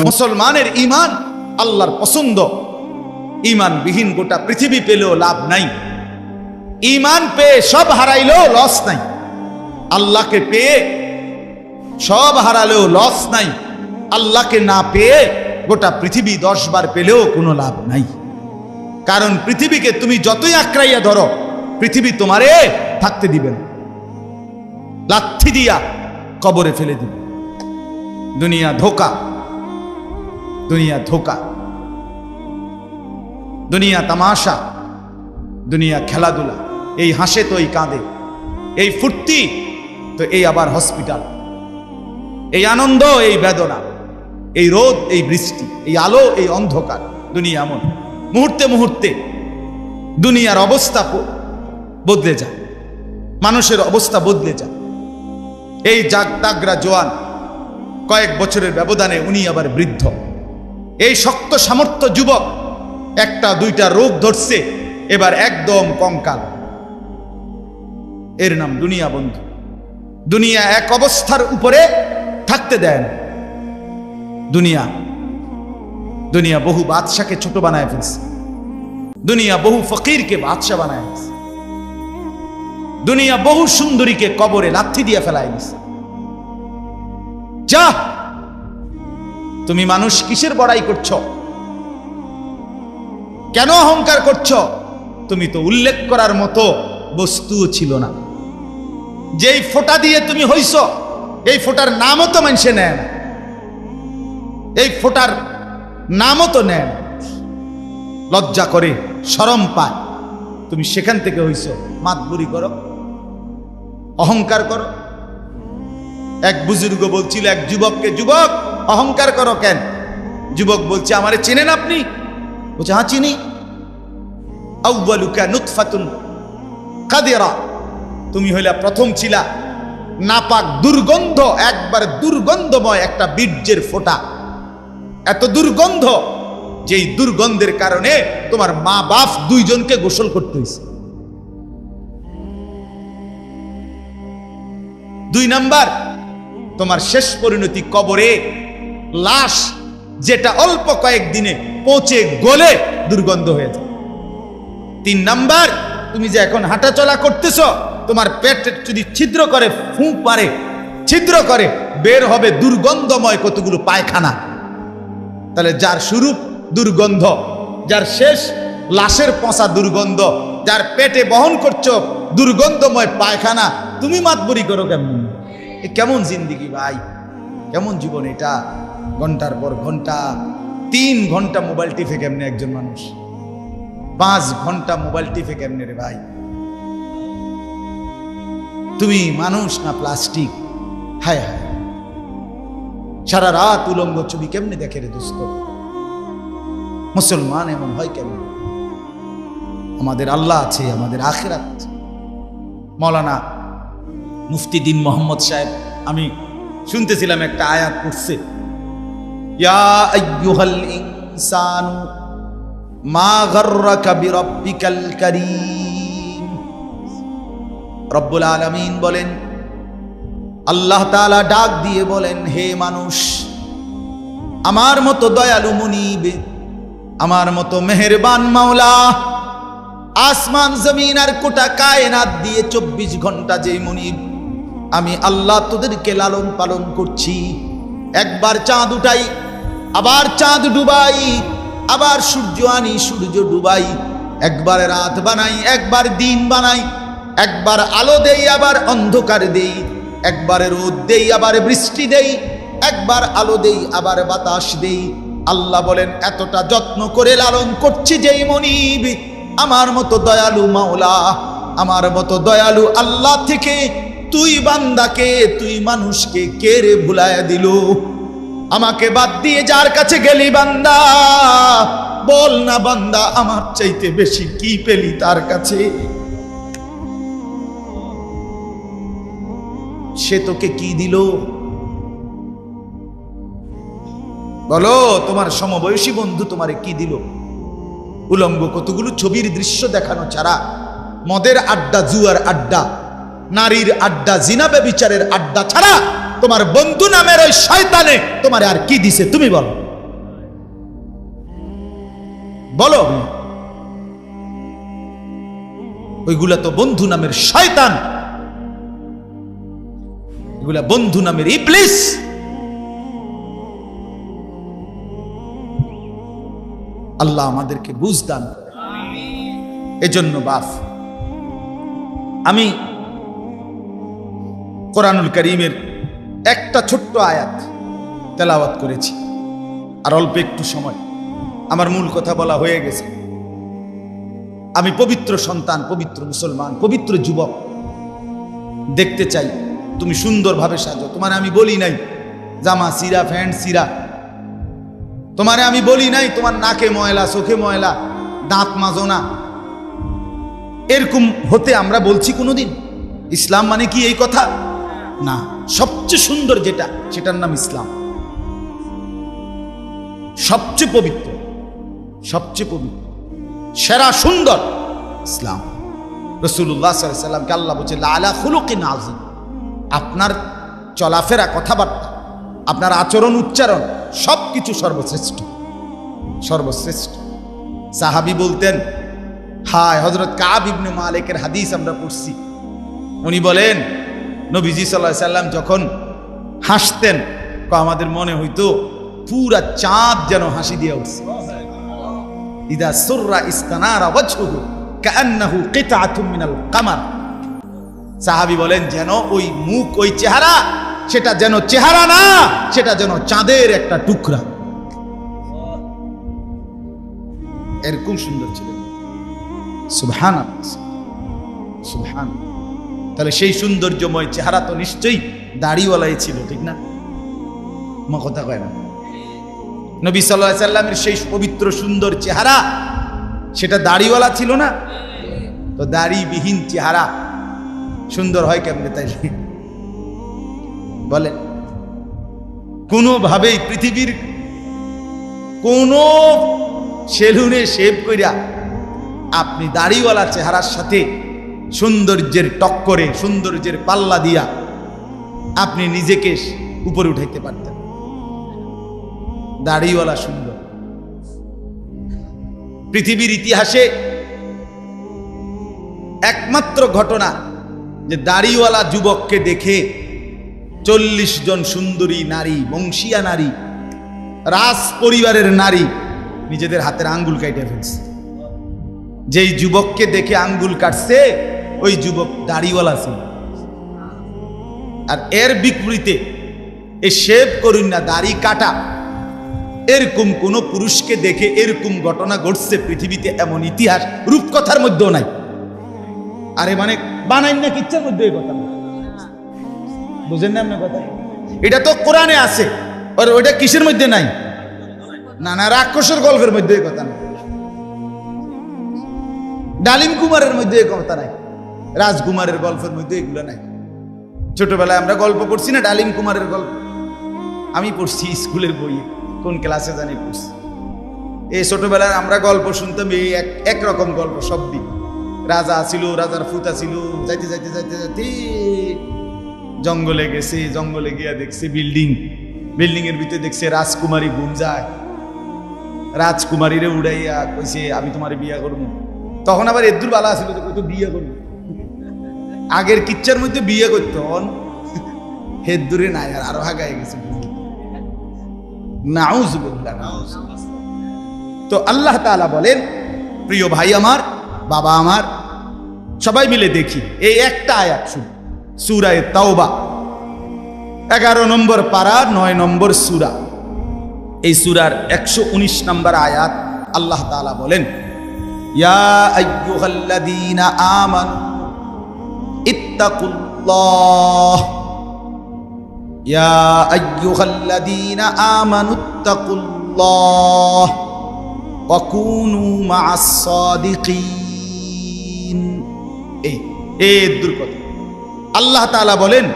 মুসলমানের ঈমান আল্লাহর পছন্দ। ঈমানবিহীন গোটা পৃথিবী পেলেও লাভ নাই, ঈমান পেয়ে সব হারাইলেও লস নাই, আল্লাহকে পেয়ে সব হারালেও লস নাই, আল্লাহকে না পেয়ে গোটা পৃথিবী 10 বার পেলেও কোনো লাভ নাই। কারণ পৃথিবীকে তুমি যতই আঁকড়াইয়া ধরো, পৃথিবী তোমারে থাকতে দিবে না, লাথি দিয়া কবরে ফেলে দিবে। দুনিয়া ধোকা, দুনিয়া ধোকা, দুনিয়া তামাশা, দুনিয়া খেলাধুলা। এই হাসে তো এই কাঁদে, এই ফুর্তি তো এই আবার হসপিটাল, এই আনন্দ এই বেদনা, এই রোদ এই বৃষ্টি, এই আলো এই অন্ধকার। দুনিয়া এমন, মুহূর্তে মুহূর্তে দুনিয়ার অবস্থা বদলে যায়, মানুষের অবস্থা বদলে যায়। এই তাগড়া জোয়ান, কয়েক বছরের ব্যবধানে উনি আবার বৃদ্ধ। এই শক্ত সামর্থ্য যুবক, একটা দুইটা রোগ ধরছে, এবার একদম কঙ্কাল। এর নাম দুনিয়া বন্ধু। দুনিয়া এক অবস্থার উপরে থাকতে দেয় না। দুনিয়া দুনিয়া বহু বাদশাকে ছোট বানায় ফেলছে, দুনিয়া বহু ফকিরকে বাদশা বানায় ফেলছে, দুনিয়া বহু সুন্দরীকে কবরে লাথি দিয়ে ফেলায় দিছে। যা, তুমি মানুষ কিসের বড়াই করছো? কেন অহংকার করছো? তুমি তো উল্লেখ করার মতো বস্তুও ছিল না। যেই ফোঁটা দিয়ে তুমি হইছো, এই ফোঁটার নামও তো মানুষে নেয় না, এই ফোঁটার নামও তো নেয় না। লজ্জা করে, শরম পায়। তুমি সেখান থেকে হইছো, মাতবুরি করো, অহংকার করো। এক বুজুর্গ বলছিল এক যুবককে, যুবক অহংকার করো কেন? যুবক বলছে, আমারে চেনেন আপনি? বলছে, হ্যাঁ চিনি। আউয়ালুকা নুতফাতুন কাদিরা, তুমি হইলা প্রথম ছিলা নাপাক দুর্গন্ধ, একবার দুর্গন্ধময় একটা বীর্যের ফোঁটা। এত দুর্গন্ধ, যেই দুর্গন্ধের কারণে তোমার মা বাপ দুইজনকে গোসল করতে হয়েছে। 2 নাম্বার, তোমার শেষ পরিণতি কবরে, লাশ যেটা অল্প কয়েকদিনে পচে গলে দুর্গন্ধ হয়ে যায়। 3 নাম্বার, তুমি যে এখন হাঁটাচলা করতেছ, তোমার পেট যদি ছিদ্র করে, ফুঁক পারে, ছিদ্র করে, বের হবে দুর্গন্ধময় কতগুলো পায়খানা। তাহলে যার শুরু দুর্গন্ধ, যার শেষ লাশের পচা দুর্গন্ধ, যার পেটে বহন করছো দুর্গন্ধময় পায়খানা, তুমি মাতবরি করো কেমন? এ কেমন জিন্দিগি ভাই, কেমন জীবন এটা? ঘন্টার পর ঘন্টা, 3 ঘন্টা মোবাইল টিপে কেমনে একজন মানুষ? 5 ঘন্টা মোবাইল টিপে কেমনে রে ভাই? তুমি মানুষ না প্লাস্টিক? হায় হায়, সারা রাত উলঙ্গ ছবি কেমনে দেখে রে দোস্ত? মুসলমান এমন হয় কেমন? আমাদের আল্লাহ আছে, আমাদের আখিরাত আছে। মৌলানা মুফতি দ্বীন মোহাম্মদ সাহেব, আমি শুনতেছিলাম একটা আয়াত পড়ছে, ইয়া আইয়ুহাল ইনসানু মা গাররাকা বিরাব্বিকাল কারীম। রব্বুল আলামিন বলেন, আল্লাহ তাআলা ডাক দিয়ে বলেন, হে মানুষ, আমার মতো দয়ালু মুনিব, আমার মতো মেহেরবান মাওলা, আসমান জমিন আর গোটা কায়নাত দিয়ে 24 ঘন্টা যে মুনিব, আমি আল্লাহ তোদেরকে লালন পালন করছি। একবার চাঁদ উঠাই, আবার চাঁদ ডুবাই, আবার সূর্য আনি, সূর্য ডুবাই, একবার রাত বানাই, একবার দিন বানাই, একবার আলো দেই, আবার অন্ধকার দেই, একবার রোদ দেই, আবার বৃষ্টি দেই, একবার আলো দেই, আবার বাতাস দেই। আল্লাহ বলেন, এতটা যত্ন করে লালন করছি যেই মনিব, আমার মতো দয়ালু মাওলা, আমার মতো দয়ালু আল্লাহ থেকে তুই বান্দাকে, তুই মানুষকে কে রে ভুলাইয়া দিল? আমাকে বাদ দিয়ে যার কাছে গেলি বান্দা, বল না বান্দা, আমার চাইতে বেশি কি পেলি তার কাছে? সে তোকে কি দিল? বলো, তোমার সমবয়সী বন্ধু তোমারে কি দিল? উলঙ্গ কতগুলো ছবির দৃশ্য দেখানো ছাড়া, মদের আড্ডা, জুয়ার আড্ডা, নারীর আড্ডা, জিনা ব্যভিচারের আড্ডা ছাড়া তোমার বন্ধু নামের ওই শয়তানে তোমারে আর কি দিছে তুমি বলো? বলো, ওইগুলা তো বন্ধু নামের শয়তান, এগুলা বন্ধু নামের ইবলিস। আল্লাহ আমাদেরকে বুঝ দান করে। এজন্য বাপ, আমি কোরআনুল কারীমের একটা ছোট্ট আয়াত তেলাওয়াত করেছি, আর অল্প একটু সময় আমার মূল কথা বলা হয়ে গেছে। আমি পবিত্র সন্তান, পবিত্র মুসলমান, পবিত্র যুবক দেখতে চাই তুমি সুন্দরভাবে সাজো। তোমারে আমি বলি নাই জামা সিরা, প্যান্ট সিরা। তোমারে আমি বলি নাই তোমার নাকে ময়লা, চোখে ময়লা, দাঁত মাজো না। এরকম হতে আমরা বলছি কোনোদিন? ইসলাম মানে কি এই কথা? না। সবচেয়ে সুন্দর যেটা, সেটার নাম ইসলাম। সবচেয়ে পবিত্র, সবচেয়ে পবিত্র, সেরা সুন্দর ইসলাম। রাসূলুল্লাহ সাল্লাল্লাহু আলাইহি ওয়াসাল্লামকে আল্লাহ বলছে লাআলা খুলুকিন আযীম। আপনার চলাফেরা, কথাবার্তা, আপনার আচরণ, উচ্চারণ সবকিছু সর্বশ্রেষ্ঠ, সর্বশ্রেষ্ঠ। সাহাবী বলতেন, হায়, হযরত কাব ইবনে মালিকের হাদিস আমরা পড়ছি। উনি বলেন নবীজি সাল্লাল্লাহু আলাইহি ওয়াসাল্লাম যখন হাসতেন, আমাদের মনে হইতো পুরা চাঁদ যেন হাসি দিয়ে উঠছে। ইদা সুররা ইস্তানারা ওয়াজহুহু কাআন্নাহু কিতআতুম মিনাল কামার। সাহাবী বলেন যেন ওই মুখ, ওই চেহারা, সেটা যেন চেহারা না, সেটা যেন চাঁদের একটা টুকরা। এরকম সুন্দর ছিলেন। সুবহানাল্লাহ, সুবহানাল্লাহ। তাহলে সেই সৌন্দর্যময় চেহারা তো নিশ্চয়ই দাড়িওয়ালাই ছিল, ঠিক না? মা কথা কয় না? নবী সাল্লাল্লাহু আলাইহি সাল্লামের সেই পবিত্র সুন্দর চেহারা, সেটা দাড়িওয়ালা ছিল না? তো দাড়িবিহীন চেহারা সুন্দর হয় কেমনে তাইলে বলেন? কোনোভাবেই পৃথিবীর কোন সেলুনে শেভ কইরা আপনি দাড়িওয়ালা চেহারার সাথে সৌন্দর্যের টক্করে, সৌন্দর্যের পাল্লা দিয়া আপনি নিজেকে উপরে উঠাইতে পারতেন। দাড়িওয়ালা সুন্দর। পৃথিবীর ইতিহাসে একমাত্র ঘটনা যে দাড়িওয়ালা যুবককে দেখে 40 জন সুন্দরী নারী, বংশীয়া নারী, রাজ পরিবারের নারী নিজেদের হাতের আঙ্গুল কাইটে ফেলছে। যেই যুবককে দেখে আঙ্গুল কাটছে ওই যুবক দাড়িওয়ালা ছিল। আর এর বিপরীতে এই শেভ করুন না, দাড়ি কাটা, এরকম কোন পুরুষকে দেখে এরকম ঘটনা ঘটছে পৃথিবীতে এমন ইতিহাস রূপকথার মধ্যেও নাই। আরে মানে বানাই না কিচ্ছার মধ্যে এই কথা বুঝেন না আপনার কথা? এটা তো কোরআনে আছে, আর ওইটা কিসের মধ্যে নাই? না না, রাক্ষসের গল্পের মধ্যে এই কথা নাই, ডালিম কুমারের মধ্যে এই কথা নাই, রাজকুমারের গল্পের মধ্যে এগুলো নাই। ছোটবেলায় আমরা গল্প পড়ছি না, ডালিম কুমারের গল্প আমি পড়ছি স্কুলের বইয়ে, কোন ক্লাসে জানি পড়ছি। এই ছোটবেলায় আমরা গল্প শুনতাম, এই একরকম গল্প সব দিক। রাজা ছিল, রাজার ফুতা ছিল, যাইতে যাইতে যাইতে যাইতে জঙ্গলে গেছে, জঙ্গলে গিয়া দেখছে বিল্ডিং, বিল্ডিং এর ভিতরে দেখছে রাজকুমারী ঘুম যায়। রাজকুমারীরে উড়াইয়া কইছে আমি তোমারে বিয়া করবো। তখন আবার এদুর বালা ছিল, কইতো বিয়ে করবো। আগের কিচ্ছার মধ্যে বিয়ে করতো, হেদুরে নাই, আর আরো হাগায় গেছে। নাউজুবিল্লাহ, নাউজুবিল্লাহ। তো আল্লাহ তাআলা বলেন, প্রিয় ভাই আমার, বাবা আমার, সবাই মিলে দেখি এই একটা আয়াত শুন, সূরা তাওবা 11 নম্বর পারা 9 নম্বর সূরা। এই সূরার 119 নম্বর আয়াত আল্লাহ তাআলা বলেন, ইয়া আইয়ুহাল্লাযীনা আমানু ইত্তাকুল্লাহ, ইয়া আইয়ুহাল্লাযীনা আমানু ইত্তাকুল্লাহ ওয়া কুনু মা'আস সাদিকিন। এই দুর্কথা আল্লাহ তাআলা বলেন,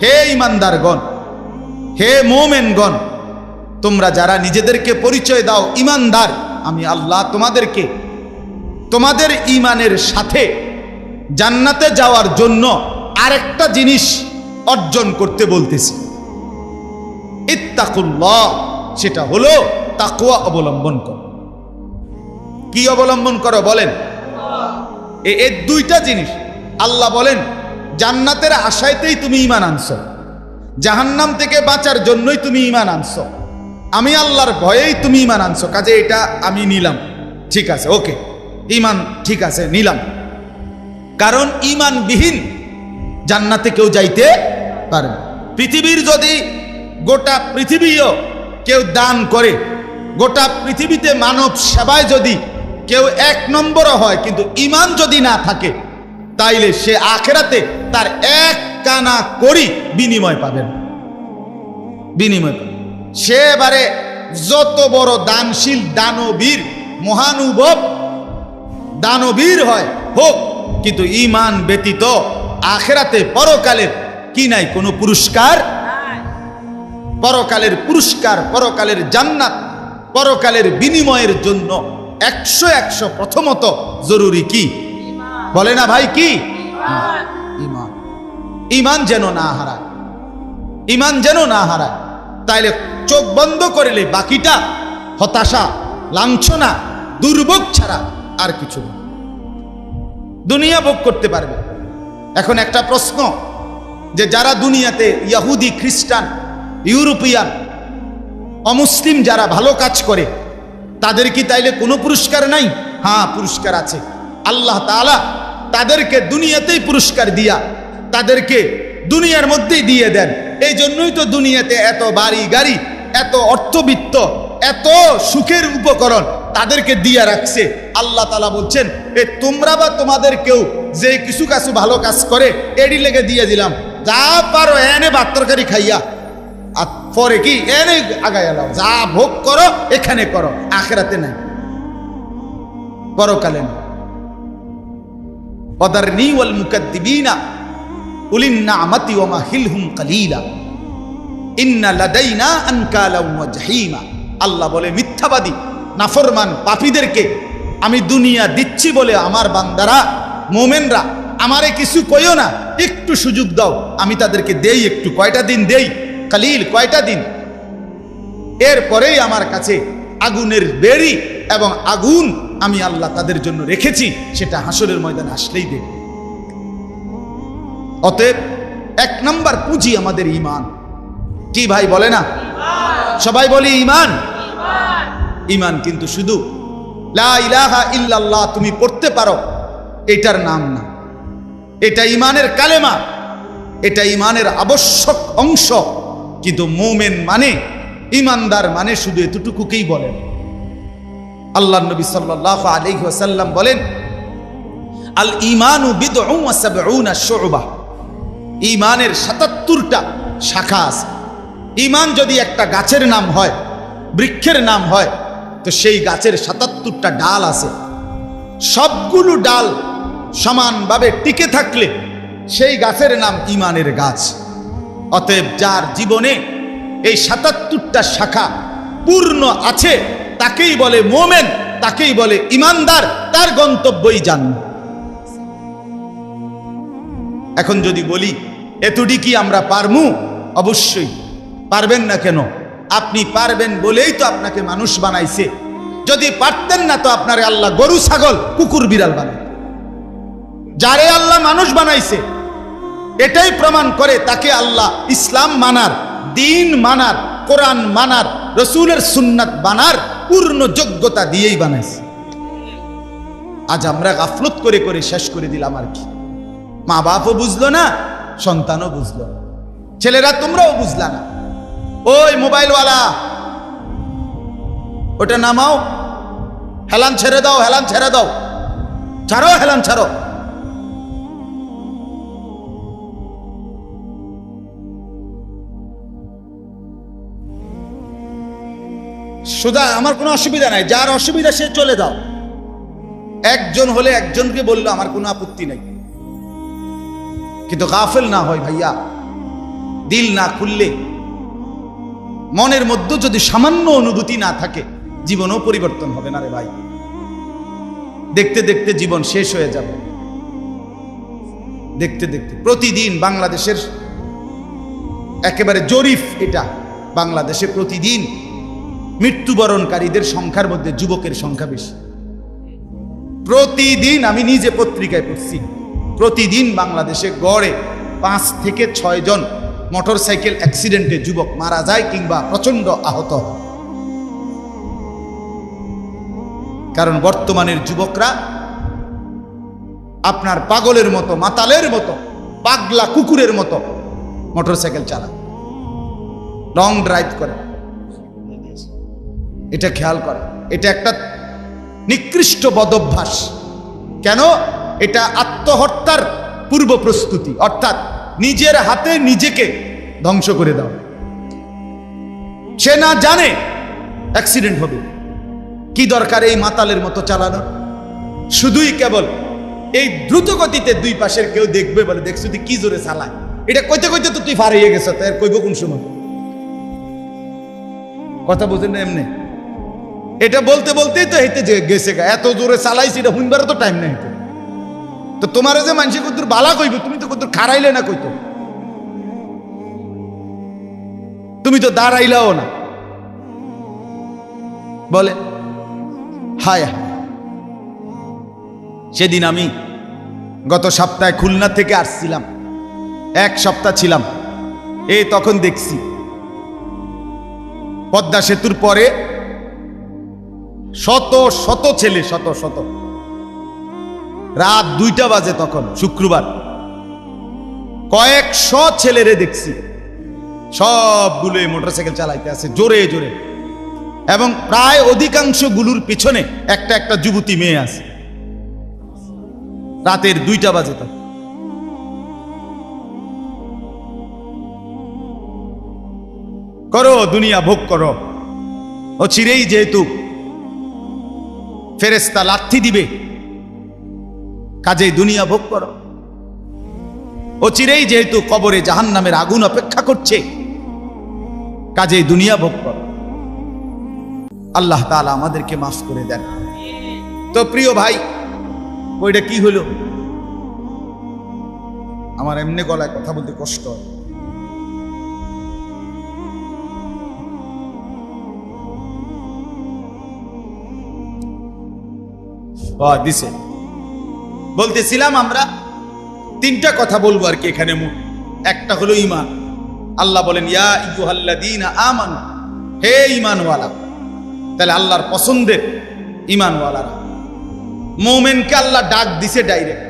হে ঈমানদারগণ, হে মুমিনগণ, তোমরা যারা নিজেদেরকে পরিচয় দাও ঈমানদার, আমি আল্লাহ তোমাদেরকে তোমাদের ঈমানের সাথে জান্নাতে যাওয়ার জন্য আরেকটা জিনিস অর্জন করতে বলতেছি, ইত্তাকুল্লাহ, সেটা হলো তাকওয়া অবলম্বন কর। কি অবলম্বন করো বলেন? এই দুইটা জিনিস। আল্লাহ বলেন জান্নাতের আশায়তেই তুমি ঈমান আনছো, জাহান্নাম থেকে বাঁচার জন্যই তুমি ঈমান আনছো, আমি আল্লাহর ভয়েই তুমি ঈমান আনছো, কাজে এটা আমি নিলাম, ঠিক আছে, ওকে, ঈমান ঠিক আছে, নিলাম। কারণ ঈমানবিহীন জান্নাতে কেউ যাইতে পারে না। পৃথিবীর যদি গোটা পৃথিবীও কেউ দান করে, গোটা পৃথিবীতে মানব সেবায় যদি কেউ 1 নম্বরও হয়, কিন্তু ঈমান যদি না থাকে, তাইলে সে আখিরাতে তার 1 কানা করি বিনিময় পাবেন, বিনিময় পাবেন। সে এবারে যত বড় দানশীল দানবীর মহানুভব দানবীর হয় হোক, কিন্তু ঈমান ব্যতীত আখিরাতে পরকালের কি নাই? কোনো পুরস্কার। পরকালের পুরস্কার, পরকালের জান্নাত, পরকালের বিনিময়ের জন্য 100 প্রথমত জরুরি কি? বলে না ভাই, কি? ঈমান। ঈমান যেন না হারায়, ঈমান যেন না হারায়। তাইলে চোখ বন্ধ করলে বাকিটা হতাশা, লাঞ্ছনা, দুর্ভোগ ছাড়া আর কিছু না। দুনিয়া ভোগ করতে পারবে। এখন একটা প্রশ্ন, যে যারা দুনিয়াতে ইহুদি, খ্রিস্টান, ইউরোপিয়ান, অমুসলিম যারা ভালো কাজ করে, তাদের কি তাইলে কোনো পুরস্কার নাই? হ্যাঁ, পুরস্কার আছে। আল্লাহ তাআলা তাদেরকে দুনিয়াতেই পুরস্কার দিয়া তাদেরকে দুনিয়ার মধ্যেই দিয়ে দেন। এই জন্যই তো দুনিয়াতে এত বাড়ি গাড়ি, এত অর্থবিত্ত, এত সুখের উপকরণ তাদেরকে দিয়া রাখছে। আল্লাহ তাআলা বলছেন, এ তোমরা বা তোমাদের কেউ যে কিছু কাছু ভালো কাজ করে, এডি লেগে দিয়ে দিলাম, যা পারো এনে ভাত তরকারি খাইয়া, আর পরে কি এনে আগায় এলাও, যা ভোগ করো এখানে করো, আখিরাতে নাই, পরকালে না। ওয়াদারনি ওয়াল মুকাদ্দিবিনা উলিন নি'মাতি ওয়া মাহিলহুম কালিলা ইন্না লাদাইনা আনকালা ওয়া জাহিমা। আল্লাহ বলে মিথ্যাবাদী, নাফরমান, পাপীদেরকে আমি দুনিয়া দিচ্ছি বলে আমার বান্দারা, মোমেনরা আমারে কিছু কইও না, একটু সুযোগ দাও, আমি তাদেরকে দেই একটু। কয়টা দিন দেই? কালিল, কয়টা দিন। এরপরেই আমার কাছে আগুনের বেড়ি এবং আগুন আমি আল্লাহ তাদের জন্য রেখেছি, সেটা হাসরের ময়দানে আসলেই দেখবে। অতএব 1 নম্বর পুঁজি আমাদের ঈমান। কি ভাই বলে না? সবাই বলি ঈমান। ঈমান কিন্তু শুধু লা ইলাহা ইল্লাল্লাহ তুমি পড়তে পারো এটার নাম না, এটা ঈমানের কালেমা, এটা ঈমানের আবশ্যক অংশ। কিন্তু মুমিন মানে, ঈমানদার মানে শুধু এতটুকুকেই বলেন। আল্লাহর নবী সাল্লাল্লাহু আলাইহি ওয়াসাল্লাম বলেন, আল ঈমানু বিদউন ওয়া সাবউনা শু'বা। ঈমানের 77টা শাখা আছে। ঈমান যদি একটা গাছের নাম হয়, বৃক্ষের নাম হয়, তো সেই গাছের 77টা ডাল আছে। সবগুলো ডাল সমানভাবে টিকে থাকলে সেই গাছের নাম ঈমানের গাছ। অতএব যার জীবনে এই 77টা শাখা পূর্ণ আছে, তাকেই বলে মুমিন, তাকেই বলে ঈমানদার, তার গন্তব্যই জান্নাত। এখন যদি বলি এতটি কি আমরা পারমু? অবশ্যই পারবেন না। কেন? আপনি পারবেন বলেই তো আপনাকে মানুষ বানাইছে। যদি পারতেন না তো আপনারে আল্লাহ গরু, ছাগল, কুকুর, বিড়াল বানায়। যারে আল্লাহ মানুষ বানাইছে, এটাই প্রমাণ করে তাকে আল্লাহ ইসলাম মানার, দিন মানার, কোরআন মানার, রসুলের সুন্নাত মানার পূর্ণ যোগ্যতা দিয়েই বানাইছে। আজ আমরা গাফলত করে করে শেষ করে দিলাম। আর কি, মা বাপও বুঝলো না, সন্তানও বুঝলো না, ছেলেরা তোমরাও বুঝলা না। ওই মোবাইলওয়ালা, ওটা নামাও, হেলান ছেড়ে দাও, হেলান ছেড়ে দাও, ছাড়ো, হেলান ছাড়ো। সুদা আমার কোনো অসুবিধা নাই, যার অসুবিধা সে চলে যাও। একজন হলে একজনকে বললো আমার কোনো আপত্তি নেই, কিন্তু গাফেল না হয় ভাইয়া। দিল না খুললে, মনের মধ্যে যদি সামান্য অনুভূতি না থাকে, জীবনও পরিবর্তন হবে না রে ভাই। দেখতে দেখতে জীবন শেষ হয়ে যাবে। দেখতে দেখতে প্রতিদিন বাংলাদেশের একেবারে জরিপ এটা, বাংলাদেশে প্রতিদিন মৃত্যুবরণকারীদের সংখ্যার মধ্যে যুবকের সংখ্যা বেশি। প্রতিদিন আমি নিজে পত্রিকায় পড়ছি, প্রতিদিন বাংলাদেশে গড়ে 5 থেকে 6 জন মোটরসাইকেল অ্যাক্সিডেন্টে যুবক মারা যায় কিংবা প্রচন্ড আহত হয়। কারণ বর্তমানের যুবকরা আপনার পাগলের মতো, মাতালের মতো, পাগলা কুকুরের মতো মোটরসাইকেল চালায়, লং ড্রাইভ করে। এটা খেয়াল করে, এটা একটা নিকৃষ্ট বদভ্যাস। কেন? এটা আত্মহত্যার পূর্ব প্রস্তুতি, অর্থাৎ নিজের হাতে নিজেকে ধ্বংস করে দাও। সে না জানে অ্যাক্সিডেন্ট হবে, কি দরকার এই মাতালের মতো চালানো? শুধুই কেবল এই দ্রুত গতিতে দুই পাশের কেউ দেখবে বলে, দেখছো তুই কি জোরে চালায়, এটা কইতে কইতে তো তুই পার হয়ে গেছ, তাই কইব কোন সময়? কথা বুঝেন না? এমনি এটা বলতে বলতেই তো হেঁটে গেছে, এত জোরে চালাইছি, এটা শুনবারও তো টাইম নেই। তো তোমার যে মানুষে কদ্দুর বালা কইব, তুমি তো কদ্দুর খারাইলে না, কইতো তুমি তো দাঁড়াইলাও না, বলে হায় হায়। সেদিন আমি গত সপ্তাহে খুলনা থেকে আসছিলাম, 1 সপ্তাহ ছিলাম। এই তখন দেখছি পদ্মা সেতুর পরে শত শত ছেলে, শত শত, রাত 2টা বাজে তখন শুক্রবার, কয়েকশো ছেলেরে দেখছি, সবগুলো মোটরসাইকেল চালাইতে আছে জোরে জোরে, এবং প্রায় অধিকাংশ গুলোর পিছনে একটা একটা যুবতী মেয়ে আছে। রাতের 2টা বাজে তখন। করো দুনিয়া ভোগ করো, ও চিরেই যেহেতু ফেরেশতা লাথি দিবে, কাজেই দুনিয়া ভোগ করো। ও চিরেই যেহেতু কবরে জাহান্নামের আগুন অপেক্ষা করছে, কাজেই দুনিয়া ভোগ করো। আল্লাহ তাআলা আমাদেরকে মাফ করে দেন। তো প্রিয় ভাই, ওইটা কি হলো? আমার এমনি গলায় কথা বলতে কষ্ট হয়। দিছে বলতেছিলাম, আমরা 3টা কথা বলবো আর কি এখানে। একটা হলো ঈমান। আল্লাহ বলেন ইয়া আইয়ুহাল্লাযীনা আমানু, হে ঈমানওয়ালা। তাহলে আল্লাহর পছন্দের ঈমানওয়ালারা, মুমিনকে আল্লাহ ডাক দিছে ডাইরেক্ট,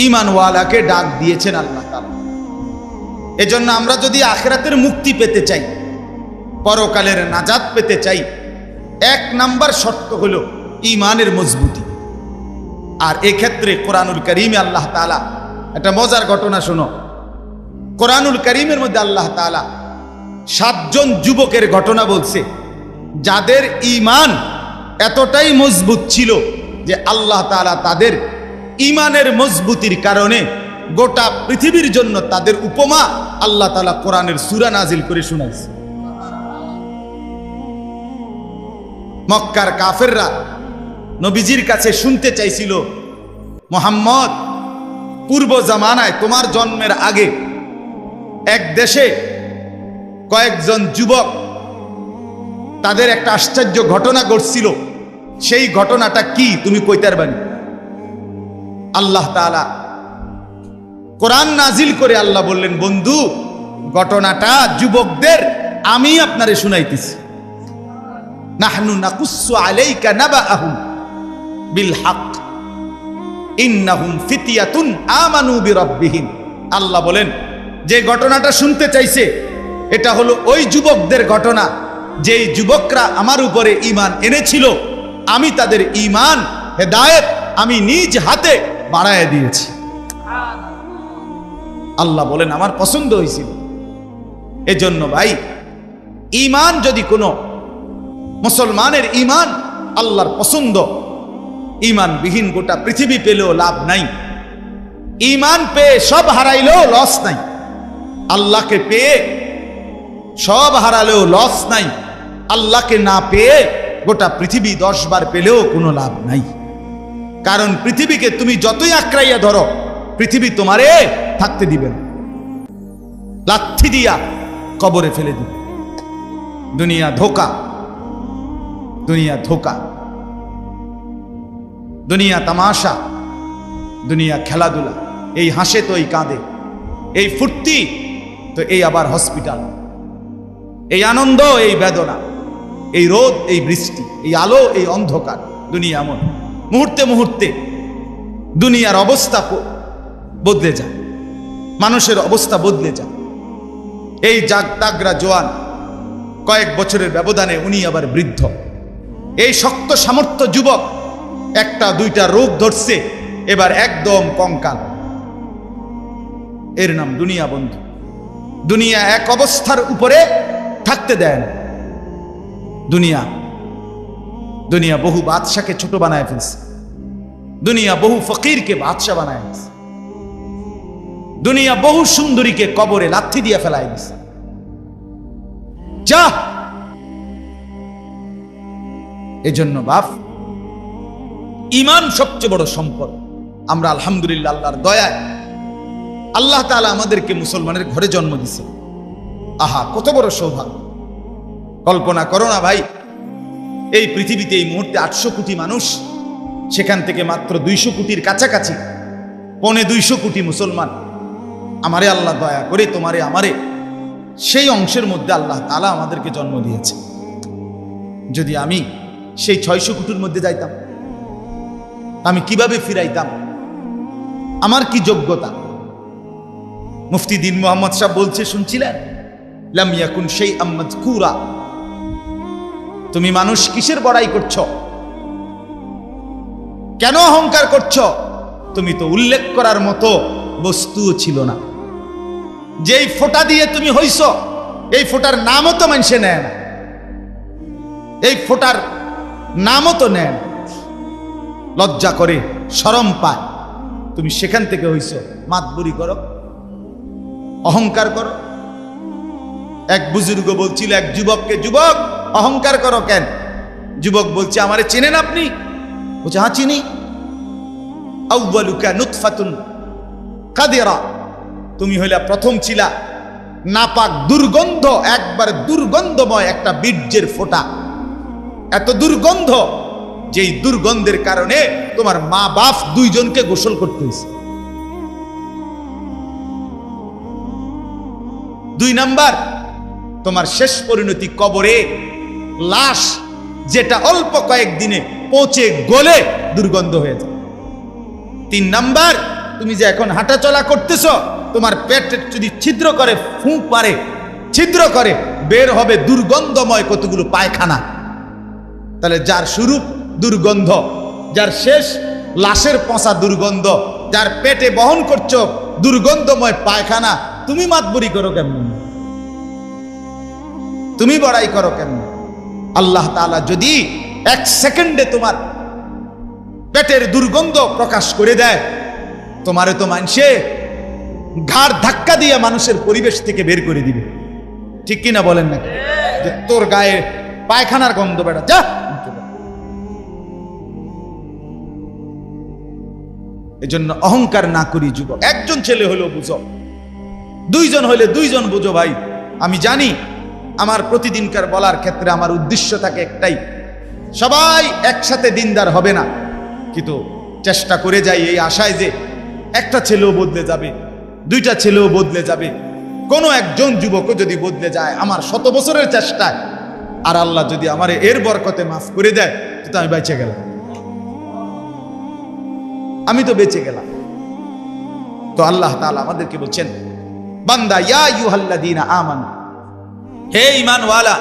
ঈমানওয়ালাকে ডাক দিয়েছেন আল্লাহ তাআলা। এজন্য আমরা যদি আখিরাতের মুক্তি পেতে চাই, পরকালের নাজাত পেতে চাই, 1 নাম্বার শর্ত হলো ঈমানের মজবুতি। আর এক্ষেত্রে কোরআনুল কারীমে আল্লাহ তাআলা একটা মজার ঘটনা শোনো। কোরআনুল কারীমের মধ্যে আল্লাহ তাআলা 7 জন যুবকের ঘটনা বলছে, যাদের ঈমান এতটাই মজবুত ছিল যে আল্লাহ তাআলা তাদের ঈমানের মজবুতির কারণে গোটা পৃথিবীর জন্য তাদের উপমা আল্লাহ তাআলা কোরআনের সূরা নাজিল করে শোনাইছে। মক্কার কাফেররা নবীজির কাছে শুনতে চাইছিল, মুহাম্মদ, পূর্ব জামানায় তোমার জন্মের আগে এক দেশে কয়েকজন যুবক, তাদের একটা আশ্চর্য ঘটনা ঘটছিল, সেই ঘটনাটা কি তুমি কইতে পারবেন? আল্লাহ তাআলা কোরআন নাজিল করে আল্লাহ বললেন, বন্ধু, ঘটনাটা যুবকদের আমি আপনারে শুনাইতেছি। নাহনু নাকুসসু আলাইকা নাবাআহুম বিল হক ইন্নাহুম ফিতয়াতুন আমানু বিরাব্বিহিম। আল্লাহ বলেন, যে ঘটনাটা শুনতে চাইছে এটা হলো ওই যুবকদের ঘটনা, যেই যুবকরা আমার উপরে ঈমান এনেছিল, আমি তাদের ঈমান হেদায়েত আমি নিজ হাতে বাড়ায় দিয়েছি। আল্লাহ বলেন, আমার পছন্দ হয়েছিল। এজন্য ভাই, ঈমান যদি কোনো মুসলমানের ঈমান আল্লাহর পছন্দ, ঈমানবিহীন গোটা পৃথিবী পেলেও লাভ নাই। ঈমান পেয়ে সব হারাইলেও লস নাই, আল্লাহকে পেয়ে সব হারালেও লস নাই, আল্লাহকে না পেয়ে গোটা পৃথিবী 10 বার পেলেও কোনো লাভ নাই। কারণ পৃথিবীকে তুমি যতই আঁকড়াইয়া ধরো, পৃথিবী তোমারে থাকতে দিবে না, লাথি দিয়া কবরে ফেলে দিবে। দুনিয়া ধোকা, দুনিয়া ধোকা। দুনিয়া তামাশা, দুনিয়া খেলাধুলা, এই হাসে তো এই কাঁদে, এই ফুর্তি তো এই আবার হসপিটাল, এই আনন্দ এই বেদনা, এই রোদ এই বৃষ্টি, এই আলো এই অন্ধকার। দুনিয়া এমন, মুহূর্তে মুহূর্তে দুনিয়ার অবস্থা বদলে যায়, মানুষের অবস্থা বদলে যায়। এই তাগড়া জোয়ান, কয়েক বছরের ব্যবধানে উনি আবার বৃদ্ধ। এই শক্ত সামর্থ্য যুবক একটা দুইটা রোগ ধরছে, এবার একদম কঙ্কাল। এর নাম দুনিয়া বন্ধু। দুনিয়া এক অবস্থার উপরে থাকতে দেয় না। দুনিয়া বহু বাদশাকে ছোট বানায় ফেলছে, দুনিয়া বহু ফকিরকে বাদশা বানায় ফেলছে, দুনিয়া বহু সুন্দরীকে কবরে লাথি দিয়ে ফেলায় দিছে। যা, এজন্য বাপ, ঈমান সবচেয়ে বড় সম্পদ। আমরা আলহামদুলিল্লাহ আল্লাহর দয়ায় আল্লাহ তাআলা আমাদেরকে মুসলমানের ঘরে জন্ম দিছে। আহা, কত বড় সৌভাগ্য! কল্পনা করো না ভাই, এই পৃথিবীতে এই মুহূর্তে 800 কোটি মানুষ, সেখান থেকে মাত্র 200 কোটির কাছাকাছি, 250 কোটি মুসলমান। আমারে আল্লাহ দয়া করে তোমারে আমারে সেই অংশের মধ্যে আল্লাহ তাআলা আমাদেরকে জন্ম দিয়েছে। যদি আমি সেই 600 কোটির মধ্যে যাইতাম, আমি কিভাবে ফিরাইতাম? আমার কি যোগ্যতা? মুফতি দ্বীন মুহাম্মদ সাহেব বলছে, শুনছিলেন? লাম ইয়াকুন শাইআম মাযকুরা। তুমি মানুষ কিসের বড়াই করছো? কেন অহংকার করছো? তুমি তো উল্লেখ করার মতো বস্তুও ছিল না। যেই ফোঁটা দিয়ে তুমি হইছো, এই ফোঁটার নামও তো মানুষে নেয় না, এই ফোঁটার নামও তো নেয় না। লজ্জা করে, শরম পায়। তুমি সেখান থেকে হইছো, মাতবুরি করো, অহংকার করো। এক বুজুর্গ বলছিল এক যুবককে, যুবক অহংকার করো কেন? যুবক বলছে, আমারে চেনেন আপনি? বলছে, হ্যাঁ চিনি। আউয়ালুকা নুতফাতুন কাদিরা, তুমি হইলা প্রথম ছিলা নাপাক দুর্গন্ধ, একবার দুর্গন্ধময় একটা বীর্যের ফোঁটা। এত দুর্গন্ধ, যেই দুর্গন্ধের কারণে তোমার মা বাপ দুইজনকে গোসল করতে হয়েছে। 2 নাম্বার, তোমার শেষ পরিণতি কবরে, লাশ যেটা অল্প কয়েকদিনে পচে গলে দুর্গন্ধ হয়ে যায়। 3 নাম্বার, তুমি যে এখন হাঁটা চলা করতেছ, তোমার পেট যদি ছিদ্র করে, ফুঁক পারে, ছিদ্র করে, বের হবে দুর্গন্ধময় কতগুলো পায়খানা। তাহলে যার শুরু দুর্গন্ধ, যার শেষ লাশের পচা দুর্গন্ধ, যার পেটে বহন করছো দুর্গন্ধময় পায়খানা, তুমি মাতবরি করো কেমন? তুমি বড়াই করো কেমন? আল্লাহ তাআলা যদি 1 সেকেন্ডে তোমার পেটের দুর্গন্ধ প্রকাশ করে দেয়, তোমারে তো মানুষে ঘাড় ধাক্কা দিয়ে মানুষের পরিবেশ থেকে বের করে দিবে। ঠিক কিনা বলেন না? যে তোর গায়ে পায়খানার গন্ধ, বেটা যা। এজন্য অহংকার না করি যুবক। একজন ছেলে হলেও বুঝো, 2 জন হলে 2 জন বুঝো ভাই। আমি জানি আমার প্রতিদিনকার বলার ক্ষেত্রে আমার উদ্দেশ্য থাকে একটাই, সবাই একসাথে দিনদার হবে না, কিন্তু চেষ্টা করে যাই এই আশায় যে একটা ছেলেও বদলে যাবে, 2টা ছেলেও বদলে যাবে, কোনো একজন যুবকও যদি বদলে যায় আমার 100 বছরের চেষ্টায়, আর আল্লাহ যদি আমারে এর বরকতে মাফ করে দেয়, তো আমি বেঁচে গেলাম, আমি তো বেঁচে গেলাম। তো আল্লাহ তাআলা আমাদেরকে বলছেন, বান্দা ইয়া আইয়ুহাল্লাযীনা আমানু, হে ঈমানওয়ালা,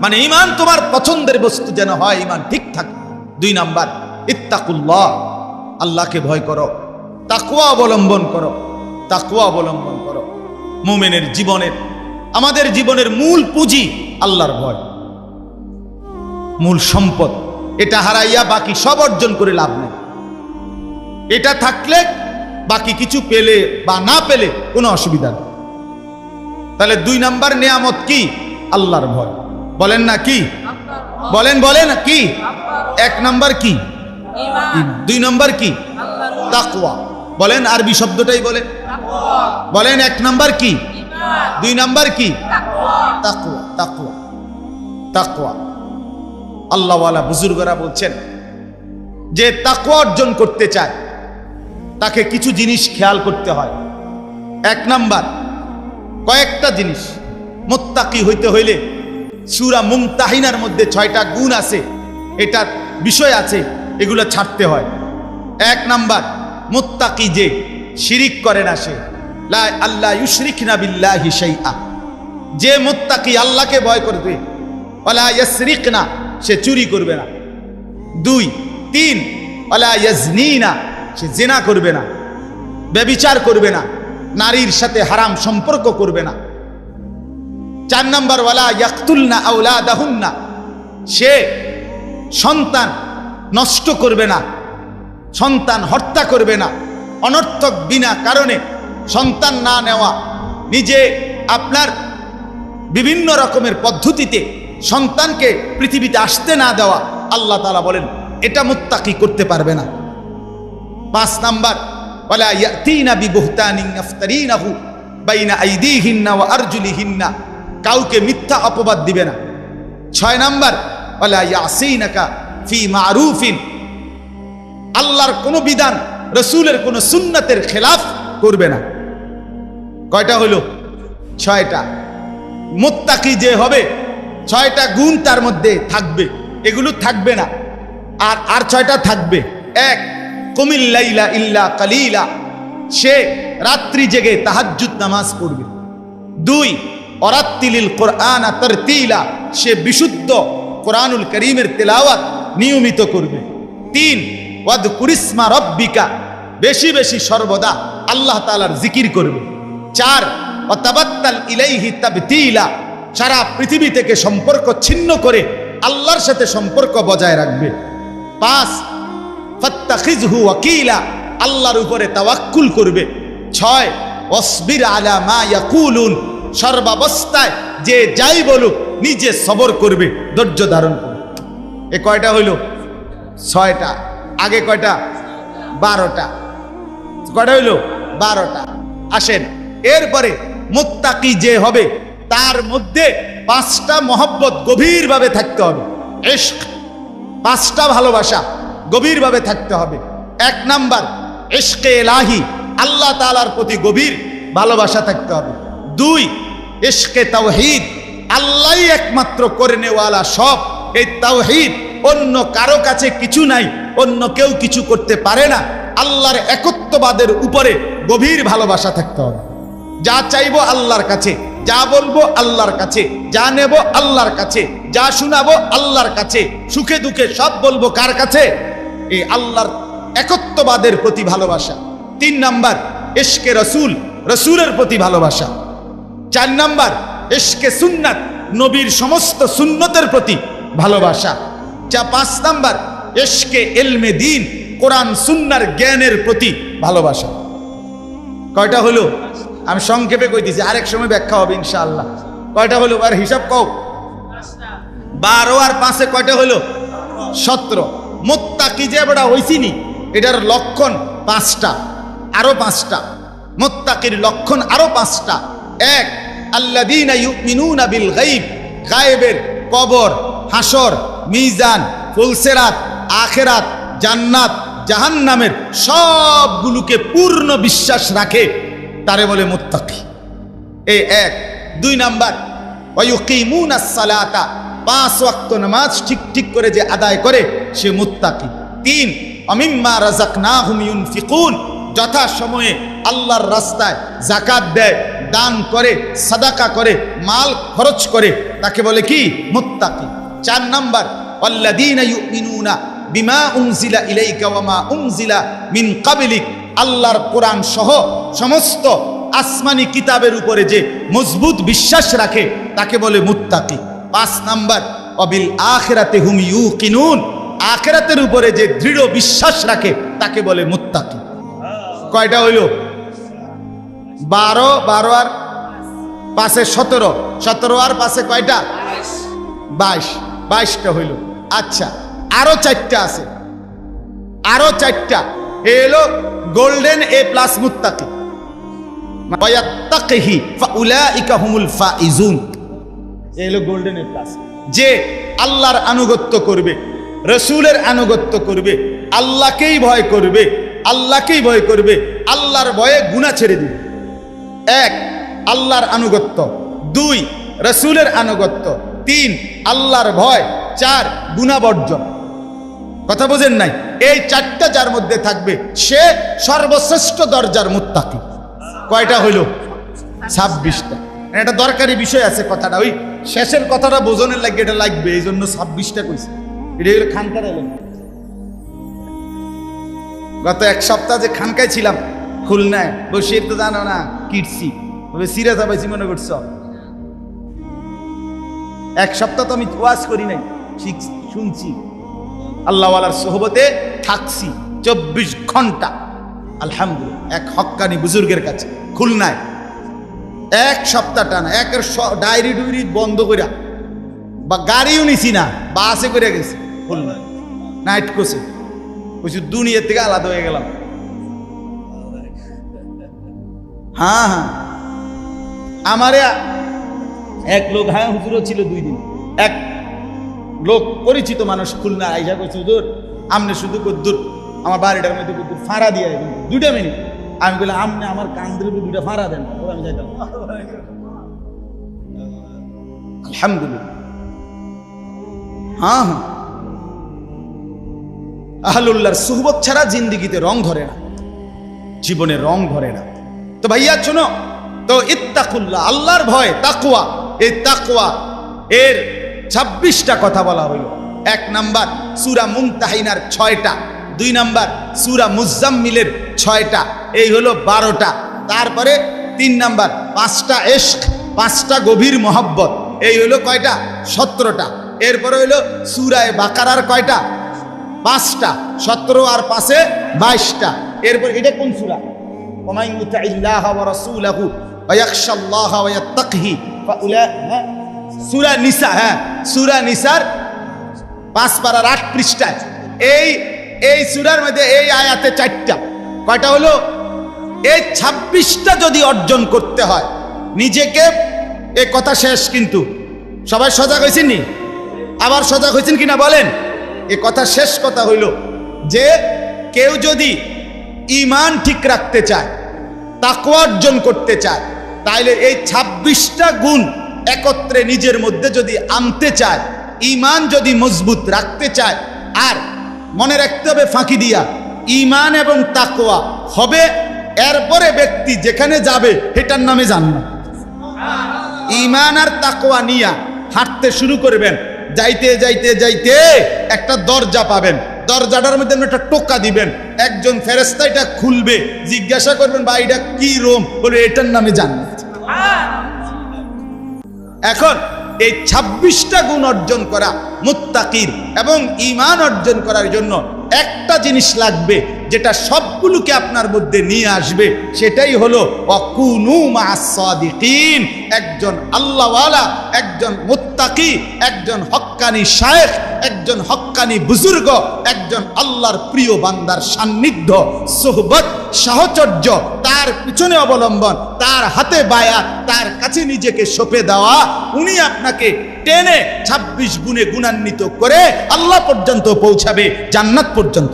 মানে ঈমান তোমার পছন্দের বস্তু যেন হয়, ঈমান ঠিক থাকে। 2 নাম্বার, ইত্তাকুল্লাহ, আল্লাহকে ভয় করো, তাকওয়া অবলম্বন করো, তাকওয়া অবলম্বন করো। মুমিনের জীবনের, আমাদের জীবনের মূল পুঁজি আল্লাহর ভয়, মূল সম্পদ। এটা হারাইয়া বাকি সব অর্জন করে লাভ নেই। এটা থাকলে বাকি কিছু পেলে বা না পেলে কোনো অসুবিধা নেই। তাহলে 2 নাম্বার নিয়ামত কি? আল্লাহর ভয়। বলেন না কি? বলেন বলেন কি? 1 নাম্বার কি? ঈমান। 2 নাম্বার কি? তাকওয়া। বলেন, আরবি শব্দটাই বলেন, বলেন 1 নাম্বার কি? ঈমান। 2 নাম্বার কি? তাকওয়া। তাকওয়া, তাকওয়া। আল্লাহওয়ালা বুজুর্গরা বলছেন, যে তাকওয়া অর্জন করতে চায় তাকে কিছু জিনিস খেয়াল করতে হয়। এক নাম্বার, কয়েকটা জিনিস। মুত্তাকি হইতে হইলে সূরা মুমতাহিনার মধ্যে 6টা গুণ আছে, এটার বিষয় আছে, এগুলো ছাড়তে হয়। এক নাম্বার, মুত্তাকি যে শিরিক করে না, সে লা আল্লাহ ইউশরিকনা বিল্লাহি শাইআ, যে মুত্তাকি আল্লাহকে ভয় করবে, ওয়ালা ইয়াসরিকনা, সে চুরি করবে না। 2, 3, ওয়ালা ইয়াজনিনা, সে জিনা করবে না, ব্যভিচার করবে না, নারীর সাথে হারাম সম্পর্ক করবে না। 4 নাম্বার, ওয়ালা ইয়াকতুলনা আওলাদাহুন্না, সে সন্তান নষ্ট করবে না, সন্তান হত্যা করবে না, অনর্থক বিনা কারণে সন্তান না নেওয়া, নিজে আপনার বিভিন্ন রকমের পদ্ধতিতে সন্তানকে পৃথিবীতে আসতে না দেওয়া, আল্লাহ তাআলা বলেন এটা মুত্তাকি করতে পারবে না। 5 নাম্বার, ওয়ালা ইয়াতিনা বিবুহতানিন ইফতারিনাহু বাইনা আইদিহিন্না ওয়া আরজুলিহিন্না, কাউকে মিথ্যা অপবাদ দিবে না। 6 নাম্বার, ওয়ালা ইয়াসিনাকা ফি মারুফিন, আল্লাহর কোনো বিধান, রাসূলের কোনো সুন্নাতের খেলাফ করবে না। কয়টা হলো? 6টা। মুত্তাকি যে হবে 6টা গুণ তার মধ্যে থাকবে, এগুলো থাকবে না। আর 6টা থাকবে। 1, কুমিল লাইলা ইল্লা কালিলা, সে রাত্রি জেগে তাহাজ্জুদ নামাজ পড়বে। 2, ওয়ারাত্তিলিল কুরআনা তারতিলা, সে বিশুদ্ধ কোরআনুল কারীমের তেলাওয়াত নিয়মিত করবে। 3, ওয়াদকুরিসমা রাব্বিকা, বেশি বেশি সর্বদা আল্লাহ তাআলার জিকির করবে। 4, ওয়াতাবাত্তাল ইলাইহি তাবতিলা, সারা পৃথিবী থেকে সম্পর্ক ছিন্ন করে আল্লাহর সাথে সম্পর্ক বজায় রাখবে। 5, ফাত্তাখিযহু ওয়াকিলা, আল্লাহর উপরে তাওয়াক্কুল করবে। 6, ওয়াসবির আলা মা ইয়াকুলুন, সর্বাবস্থায় যে যাই বলুক নিজে সবর করবে, ধৈর্য ধারণ করবে। এ কয়টা হইল? 6টা। আগে কয়টা? 12টা। কয়টা হইল? 12টা। আসেন, এরপরে মুত্তাকি যে হবে তার মধ্যে 5টা মহব্বত গভীরভাবে থাকতে হবে। ইশক, 5টা ভালোবাসা গভীরভাবে থাকতে হবে। 1 নাম্বার, ইশকে ইলাহি, আল্লাহ তাআলার প্রতি গভীর ভালোবাসা থাকতে হবে। 2, ইশকে তাওহীদ, আল্লাহই একমাত্র করে নেওয়ালা সব, এই তাওহীদ, অন্য কারো কাছে কিছু নাই, অন্য কেউ কিছু করতে পারে না, আল্লাহর একত্ববাদের উপরে গভীর ভালোবাসা থাকতে হবে। যা চাইবো আল্লাহর কাছে, যা বলবো আল্লাহর কাছে, যা নেব আল্লাহর কাছে, যা শোনাবো আল্লাহর কাছে, সুখে দুঃখে সব বলবো কার কাছে? এই আল্লাহর একত্ববাদের প্রতি ভালোবাসা। 3 নাম্বার, ইশকে রাসূল, রাসূলের প্রতি ভালোবাসা। 4 নাম্বার, ইশকে সুন্নাত, নবীর সমস্ত সুন্নতের প্রতি ভালোবাসা। 5 নাম্বার, ইশকে ইলমে দ্বীন, কোরআন সুন্নাহর জ্ঞানের প্রতি ভালোবাসা। কয়টা হলো? আমি সংক্ষেপে কইতেছি, আরেক সময় ব্যাখ্যা হবে ইনশাআল্লাহ। কয়টা হলো? আর হিসাব কও। 12 আর 5 কয়টা হলো? 17। মুত্তাকি যে বড় হইছিনি, এটার লক্ষণ 5টা, আরো 5টা। মুত্তাকির লক্ষণ আরো 5টা। 1, আল্লাযীনা ইউমিনুনা বিল গায়ব, গায়েবের, কবর, হাসর, মিজান, ফুলসিরাত, আখিরাত, জান্নাত, জাহান্নামের সবগুলোকে পূর্ণ বিশ্বাস রাখে, তারে বলে মুত্তাকি। এই 1। 2 নাম্বার, ওয়ায়ুকিমুনাস সালাতা, 5 ওয়াক্ত নামাজ ঠিক ঠিক করে যে আদায় করে সে মুত্তাকি। 3, অমিম্মা রাযাকনাহুম ইউনফিকুন, যথা সময়ে আল্লাহর রাস্তায় যাকাত দেয়, দান করে, সাদাকা করে, মাল খরচ করে, তাকে বলে কি? মুত্তাকি। 4 নাম্বার, ওয়াল্লাযীনা ইউমিনুনা বিমা উনজিলা ইলাইকা ওয়া মা উনজিলা মিন ক্বাবলিক, আল্লাহর কোরআন সহ সমস্ত আসমানি কিতাবের উপরে যে মজবুত বিশ্বাস রাখে তাকে বলে মুত্তাকি। 5 নাম্বার, ওয়াবিল আখিরাতি হুম ইউকিনুন, আখিরাতের উপরে যে দৃঢ় বিশ্বাস রাখে তাকে বলে মুত্তাকি। কয়টা হইল? 12, 12 আর 5 17, 17 আর 5 কয়টা? 22, 22টা হইল। আচ্ছা, আরো 4টা আছে, আরো 4টা। এলো গোল্ডেন A+ মুত্তাকি। ওয়ায়াত্তাকিহি ফাউলাইকা হুমুল ফাইজুন, এলো গোল্ডেন A+। যে আল্লাহর আনুগত্য করবে, রাসূলের আনুগত্য করবে, আল্লাহকেই ভয় করবে, আল্লাহকেই ভয় করবে, আল্লাহর ভয়ে গুনাহ ছেড়ে দিবে। এক, আল্লাহর আনুগত্য। দুই, রাসূলের আনুগত্য। তিন, আল্লাহর ভয়। চার, গুনাহ বর্জন। কথা বোঝেন নাই? এই চারটা যার মধ্যে থাকবে সে সর্বশ্রেষ্ঠ দরজার মুত্তাকি। কয়টা হইল? 26টা। এটা দরকারি বিষয় আছে কথাটা, ওই শেষের কথাটা বোঝনের লাগে এটা লাগবে, এই জন্য 26টা কইছে। এটা হলো খানকার এলেন। গত এক সপ্তাহ যে খানকায় ছিলাম খুলনায় বসে, তো জানো না কিটছি সিরাজা পাইছি মনে করছ। এক সপ্তাহ তো আমি ওয়াজ করি নাই, শুনছি, আল্লাহওয়ালার সোহবতে থাকছি 24 ঘন্টা আলহামদুলিল্লাহ, এক হক্কানি বুজুর্গের কাছে খুলনায় এক সপ্তাহ টানা, একের ডায়েরি ডুইরি বন্ধ করিয়া, বা গাড়িও নিছি না, বাসে করে গেছি খুলনায় নাইট কোচে। বলছি দুনিয়ার থেকে আলাদা হয়ে গেলাম। হ্যাঁ হ্যাঁ, আমারে এক লোক, হ্যাঁ হুজুরও ছিল 2 দিন, এক লোক পরিচিত মানুষ খুলনা আইসা করছে, হুজুর আমনে শুধু কদ্দুর আমার বাড়িটার মধ্যে কদ্দুর ফাঁড়া দিয়ে 2টা মিনিট। আমি বললাম আমনে আমার কান্দের 2টা ফাঁড়া দেন, আমি যাইতাম। আলহামদুলিল্লাহ। হ্যাঁ হ্যাঁ, আহলুল্লাহর সুহবত ছাড়া জিন্দিগিতে রং ধরে না, জীবনে রং ধরে না। তো ভাইয়া শোনো, তো ইত্তাকুল্লাহ, আল্লাহর ভয়, তাকওয়া। এই তাকওয়া এর 26টা কথা বলা হইল। 1 নাম্বার সূরা মুমতাহিনার 6টা, 2 নাম্বার সূরা মুজাম্মিলের 6টা, এই হলো 12টা। তারপরে 3 নাম্বার 5টা ইশক, 5টা গভীর মহব্বত, এই হলো কয়টা? 17টা। এরপরে হইলো সূরা বাকারার কয়টা? 5টা, 17 আর 5-এ 22টা। এরপর এটা কোন সূরা? ওমাই ইউতিল্লাহা ওয়া রাসূলাহু ওয়া ইয়াখশাল্লাহা ওয়া ইয়াত্তাকিহি ফাউলাইকা, সূরা নিসা। হ্যাঁ, সূরা নিসার 5 পারার 8 পৃষ্ঠায় এই সূরার মধ্যে এই আয়াতে 4টা। কয়টা হলো? এই 26টা যদি অর্জন করতে হয় নিজেকে, এই কথা শেষ। কিন্তু সবাই সজাগ হয়েছেন নি? আবার সজাগ হয়েছেন কিনা বলেন? এই কথা শেষ কথা হইল যে কেউ যদি ঈমান ঠিক রাখতে চায়, তাকওয়া অর্জন করতে চায়, তাইলে এই 26টা গুণ একত্রে নিজের মধ্যে যদি আনতে চায়, ঈমান যদি মজবুত রাখতে চায়, আর মনে রাখতে হবে ফাঁকি দিয়া ঈমান এবং তাকওয়া হবে, এরপরে ব্যক্তি যেখানে যাবে এটার নামে জান্নাত। ঈমান আর তাকওয়া নিয়া হাঁটতে শুরু করবেন, যাইতে যাইতে যাইতে একটা দরজা পাবেন, দরজাটার মধ্যে একটা টোকা দিবেন, একজন ফেরেশতা এটা খুলবে, জিজ্ঞাসা করবেন ভাই এটা কি রুম, বলে এটার নামে জান্নাত। এখন এই 26টা গুণ অর্জন করা মুত্তাকির এবং ঈমান অর্জন করার জন্য একটা জিনিস লাগবে, যেটা সবগুলোকে আপনার মধ্যে নিয়ে আসবে, সেটাই হলো ওয়াকুনু মা'আস সাদিকিন। একজন আল্লাহওয়ালা, একজন মুত্তাকি, একজন হক্কানি শায়েখ, একজন হক্কানি বুজুর্গ, একজন আল্লাহর প্রিয় বান্দার সান্নিধ্য, সোহবত, সাহচর্য, তার পিছনে অবলম্বন, তার হাতে বায়াত, তার কাছে নিজেকে সঁপে দেওয়া, উনি আপনাকে টেনে 26 গুণে গুণান্বিত করে আল্লাহ পর্যন্ত পৌঁছাবে, জান্নাত পর্যন্ত।